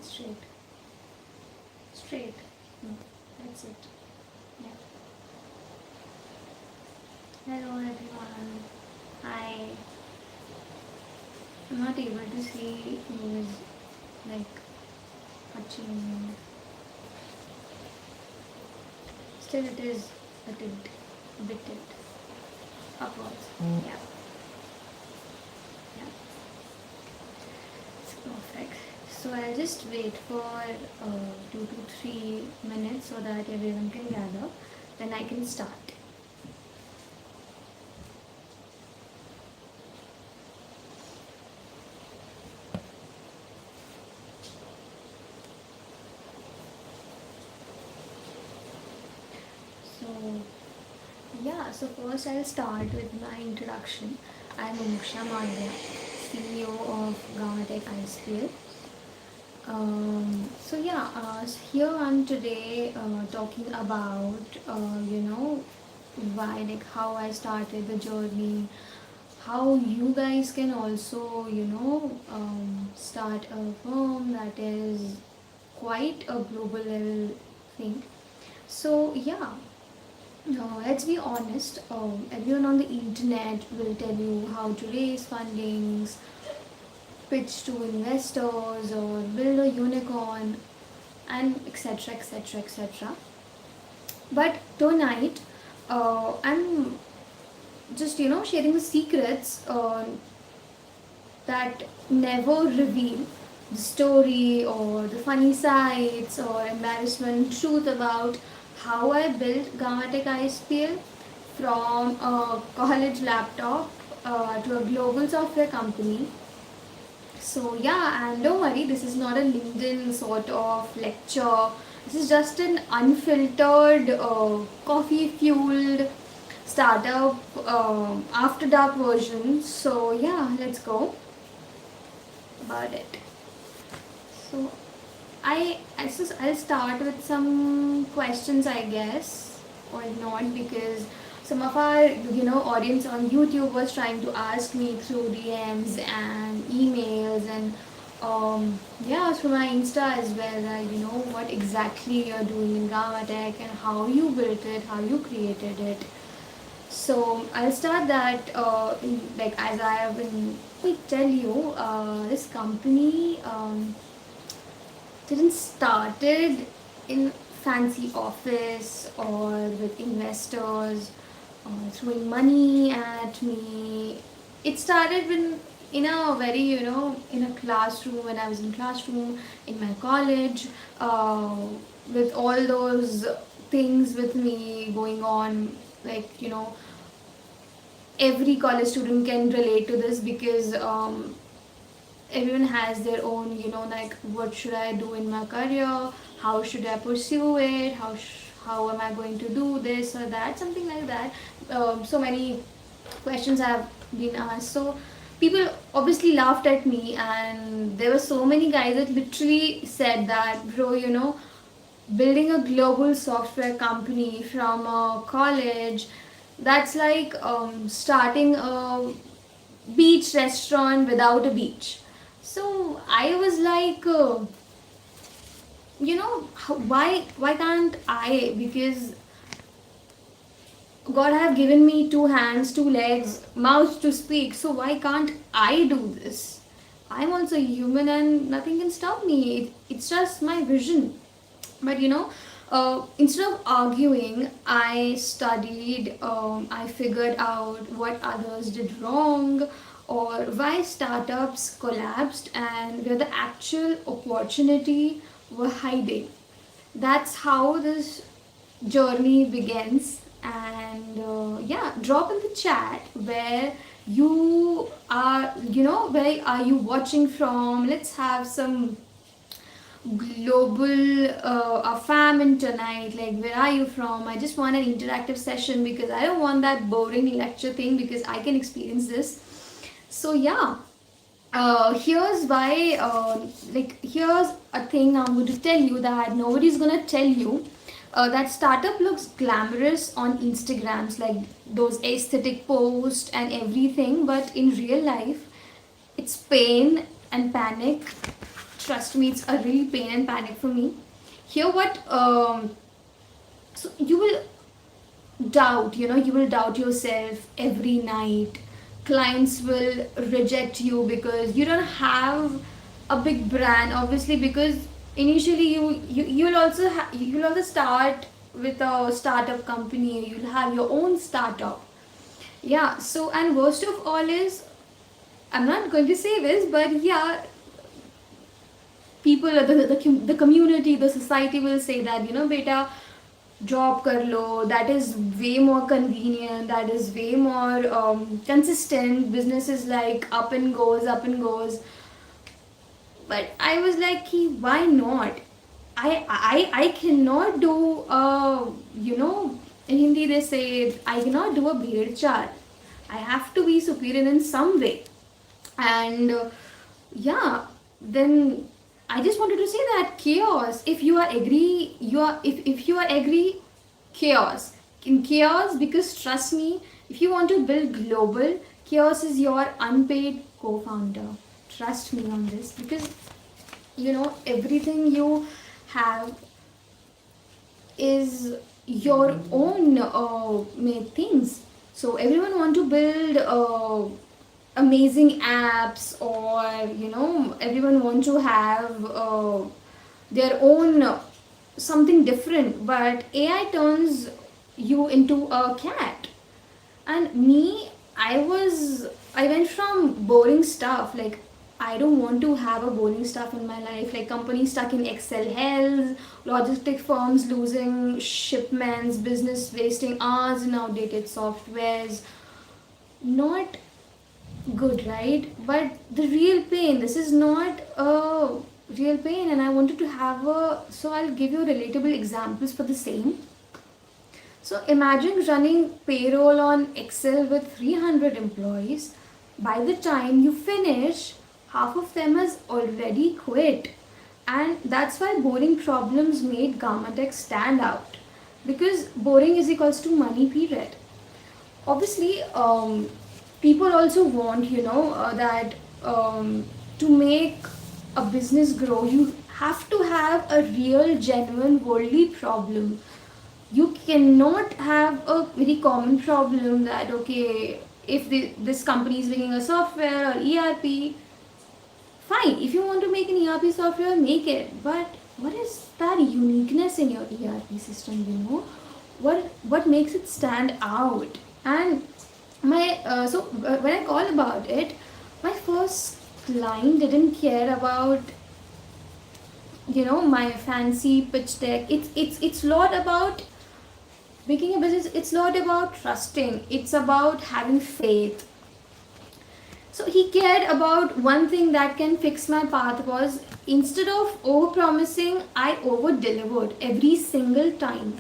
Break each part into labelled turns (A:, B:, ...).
A: straight. Straight. No, that's it. Yeah. Hello everyone. Hi. I'm not able to see who is like watching. Still it is a bit upwards. Yeah. Yeah. It's perfect. So I'll just wait for 2 to 3 minutes so that everyone can gather. Then I can start. So yeah, so first I'll start with my introduction. I'm Mumuksha Malviya, CEO of Gammatek ISPL. Here I'm today talking about why, like, how I started the journey, how you guys can also start a firm that is quite a global level thing. So yeah, let's be honest. Everyone on the internet will tell you how to raise fundings, pitch to investors, or build a unicorn, and etc. etc. etc. But tonight, I'm just sharing the secrets that never reveal the story or the funny sides or embarrassment truth about how I built Gammatek ISPL from a college laptop to a global software company. So yeah, and don't worry, this is not a LinkedIn sort of lecture. This is just an unfiltered, coffee-fueled startup after dark version. So yeah, let's go about it. So I'll start with some questions, I guess, or not, because some of our audience on YouTube was trying to ask me through DMs and emails and through my Insta as well, that what exactly you're doing in Gammatek and how you built it, how you created it. So I'll start that like, as I have been quick tell you, this company didn't started in fancy office or with investors throwing money at me. It started when in a very in a classroom, when I was in classroom in my college, with all those things with me going on, like every college student can relate to this, because everyone has their own like, what should I do in my career, how should I pursue it, how am I going to do this or that, something like that. So many questions have been asked. So people obviously laughed at me, and there were so many guys that literally said that, bro, building a global software company from a college, that's like starting a beach restaurant without a beach. So I was like, why can't I? Because God have given me 2 hands, 2 legs, mouth to speak. So why can't I do this? I'm also human, and nothing can stop me. It's just my vision. But instead of arguing, I studied, I figured out what others did wrong, or why startups collapsed, and where the actual opportunity were hiding. That's how this journey begins. And drop in the chat where you are, where are you watching from. Let's have some global famine tonight. Like, where are you from? I just want an interactive session, because I don't want that boring lecture thing, because I can experience this. So yeah, here's why, here's a thing I'm going to tell you that nobody's gonna tell you. That startup looks glamorous on Instagrams, like those aesthetic posts and everything, but in real life it's pain and panic, trust me, it's a really pain and panic for me. Here what so you will doubt, you will doubt yourself every night. Clients will reject you because you don't have a big brand, obviously, because initially you'll also start with a startup company, you'll have your own startup. Yeah, so and worst of all is, I'm not going to say this, but yeah, people, the community, the society will say that, beta, job kar lo, that is way more convenient, that is way more consistent, business is like up and goes. But I was like, why not? I cannot do you know in Hindi they say, I cannot do a bhed chart. I have to be superior in some way. And yeah, then I just wanted to say that chaos, if you are agree, if you are agree, chaos in chaos, because trust me, if you want to build global, chaos is your unpaid co-founder. Trust me on this, because everything you have is your own made things. So everyone want to build amazing apps, or everyone want to have their own something different, but AI turns you into a cat. And me, I went from boring stuff, like I don't want to have a boring stuff in my life, like companies stuck in Excel hells, logistic firms losing shipments, business wasting hours in outdated softwares. Not good, right? But the real pain, this is not a real pain, and I wanted to have a, so I'll give you relatable examples for the same. So imagine running payroll on Excel with 300 employees. By the time you finish, half of them has already quit. And that's why boring problems made Gammatek stand out. Because boring is equals to money, period. Obviously, people also want, that to make a business grow, you have to have a real, genuine, worldly problem. You cannot have a very common problem that, okay, if this company is making a software or ERP, fine, if you want to make an ERP software, make it, but what is that uniqueness in your ERP system, what makes it stand out? And my when I call about it, my first client didn't care about my fancy pitch deck. It's a lot about making a business. It's a lot about trusting, it's about having faith. So he cared about one thing that can fix my path was, instead of over promising, I over delivered every single time.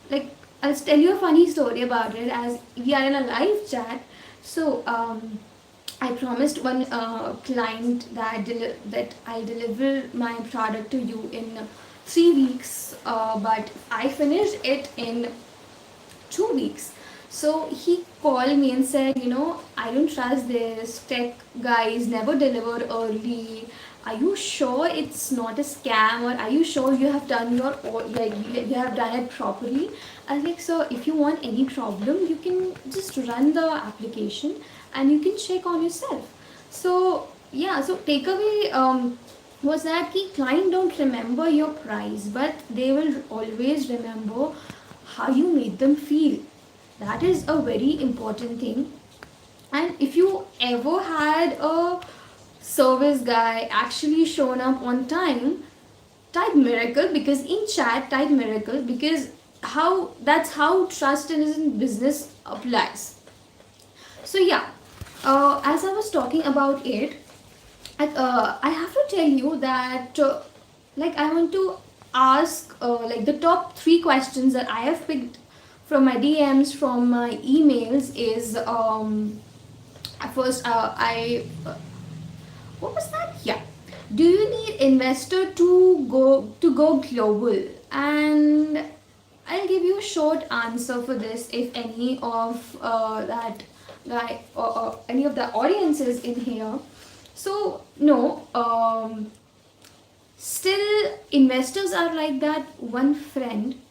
A: Like, I'll tell you a funny story about it, as we are in a live chat. So I promised one client that I'll deliver my product to you in 3 weeks, but I finished it in 2 weeks. So he called me and said, I don't trust this. Tech guys never deliver early. Are you sure it's not a scam, or are you sure you have done you have done it properly? I was like, so if you want any problem, you can just run the application and you can check on yourself. So yeah, so takeaway was that the client don't remember your price, but they will always remember how you made them feel. That is a very important thing. And if you ever had a service guy actually shown up on time, type miracle, because in chat type miracle, because that's how trust in business applies. So yeah, as I was talking about it, I have to tell you that I want to ask the top 3 questions that I have picked from my DMs, from my emails is first I what was that? Yeah. Do you need investor to go global? And I'll give you a short answer for this, if any of that guy or any of the audiences in here. So no, Still, investors are like that one friend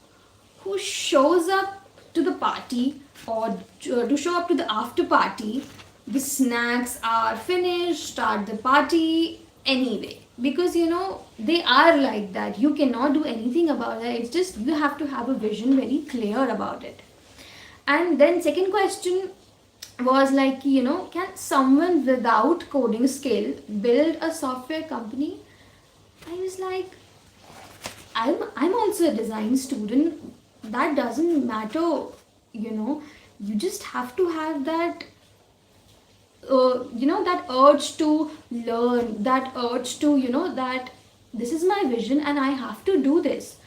A: who shows up to the party or to show up to the after party. The snacks are finished, start the party anyway. Because they are like that. You cannot do anything about that. It's just you have to have a vision very clear about it. And then, second question was like, can someone without coding skill build a software company? I was like, I'm also a design student. That doesn't matter, you know. You just have to have that, that urge to learn, that urge to, that this is my vision and I have to do this.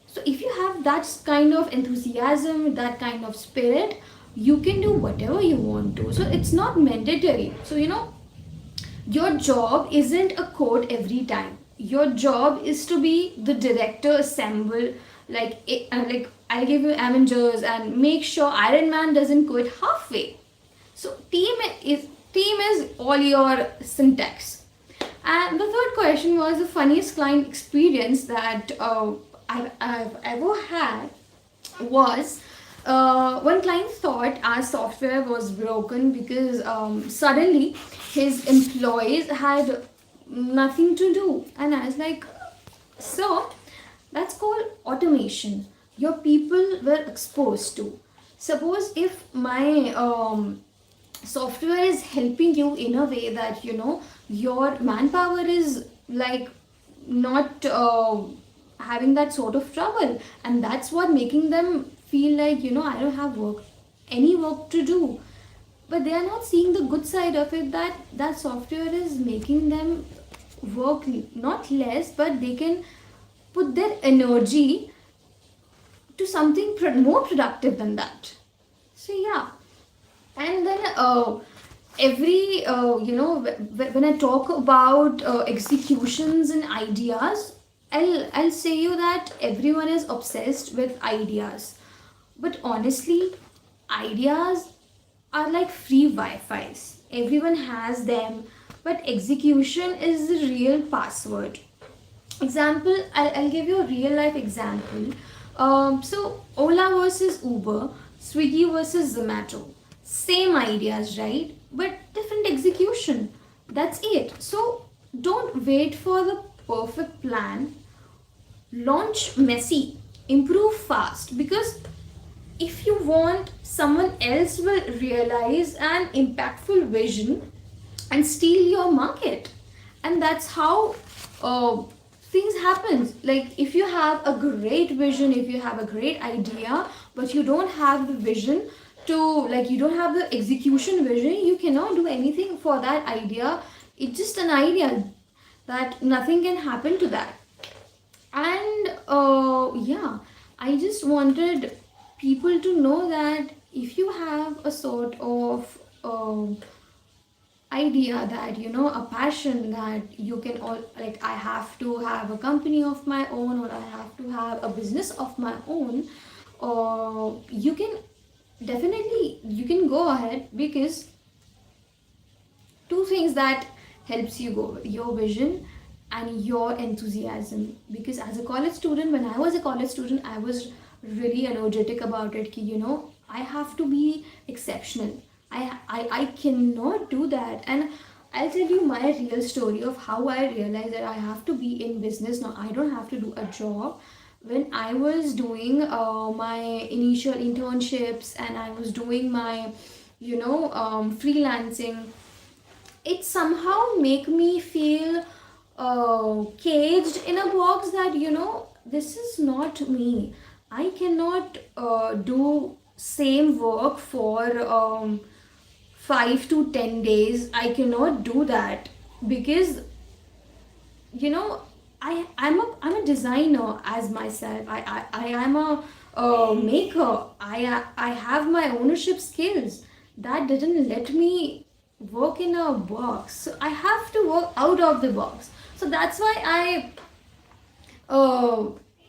A: So if you have that kind of enthusiasm, that kind of spirit, you can do whatever you want to. So it's not mandatory. So your job isn't a code every time. Your job is to be the director, assemble, like I'll give you Avengers and make sure Iron Man doesn't quit halfway. So team is all your syntax. And the third question was the funniest client experience that I've ever had was one client thought our software was broken because suddenly his employees had nothing to do. And I was like, so that's called automation. Your people were exposed to. Suppose if my software is helping you in a way that your manpower is like not having that sort of trouble, and that's what making them feel like I don't have any work to do, but they are not seeing the good side of it, that that software is making them work not less, but they can put their energy to something more productive than that. So yeah. And then every when I talk about executions and ideas, I'll say you that everyone is obsessed with ideas, but honestly, ideas are like free Wi-Fi's. Everyone has them, but execution is the real password. Example, I'll give you a real life example. So Ola versus Uber, Swiggy versus Zomato, same ideas, right? But different execution. That's it. So don't wait for the perfect plan. Launch messy, improve fast, because if you want, someone else will realize an impactful vision and steal your market. And that's how uh, things happen. Like if you have a great vision, if you have a great idea, but you don't have the vision to, like, you don't have the execution vision, you cannot do anything for that idea. It's just an idea, that nothing can happen to that. And yeah, I just wanted people to know that if you have a sort of idea, that a passion, that you can all, like, I have to have a company of my own, or I have to have a business of my own, or you can definitely, you can go ahead, because two things that helps you go: your vision and your enthusiasm. Because as a college student, when I was a college student, I was really energetic about it ki, I have to be exceptional. I cannot do that. And I'll tell you my real story of how I realized that I have to be in business now. I don't have to do a job. When I was doing my initial internships, and I was doing my freelancing, it somehow make me feel caged in a box, that this is not me. I cannot do same work for 5 to 10 days. I cannot do that, because I'm a designer as myself. I am a maker. I have my ownership skills. That didn't let me work in a box. So I have to work out of the box. So that's why I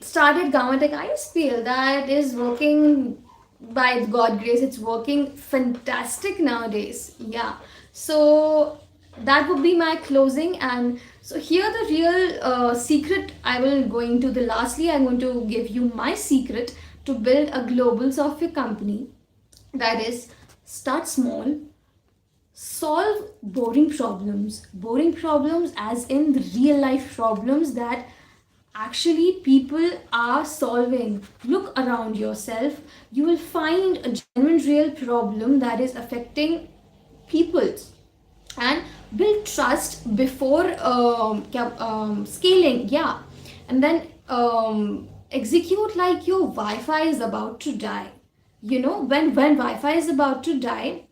A: started Gammatek ISPL. That is working, by God grace, it's working fantastic nowadays. Yeah. So that would be my closing. And so here the real secret I will going to the lastly I'm going to give you my secret to build a global software company. That is, start small, solve boring problems as in the real life problems that actually people are solving. Look around yourself, you will find a genuine real problem that is affecting people, and build trust before scaling. Yeah, and then execute like your wi-fi is about to die. You know, when wi-fi is about to die,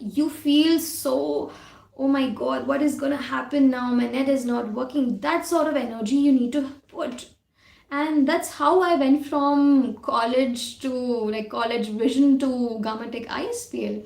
A: you feel so, oh my god, what is going to happen now, my net is not working. That sort of energy you need to put. And that's how I went from college to like college vision to Gammatek ISPL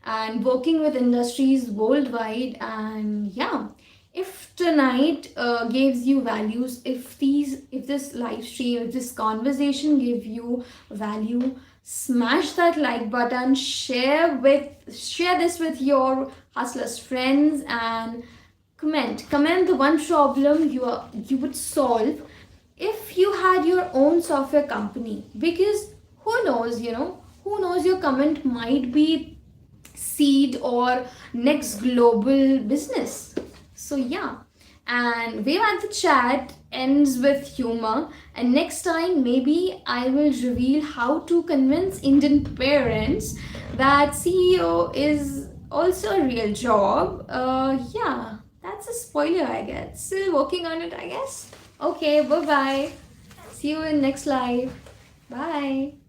A: and working with industries worldwide. And yeah, if tonight gives you values, if this live stream, if this conversation gave you value, smash that like button, share this with your hustlers friends, and comment the one problem you would solve if you had your own software company. Because who knows, who knows, your comment might be seed or next global business. So yeah, and wave at the chat ends with humor, and next time maybe I will reveal how to convince Indian parents that CEO is also a real job. Yeah, that's a spoiler, I guess. Still working on it, I guess. Okay, bye bye. See you in next live. Bye.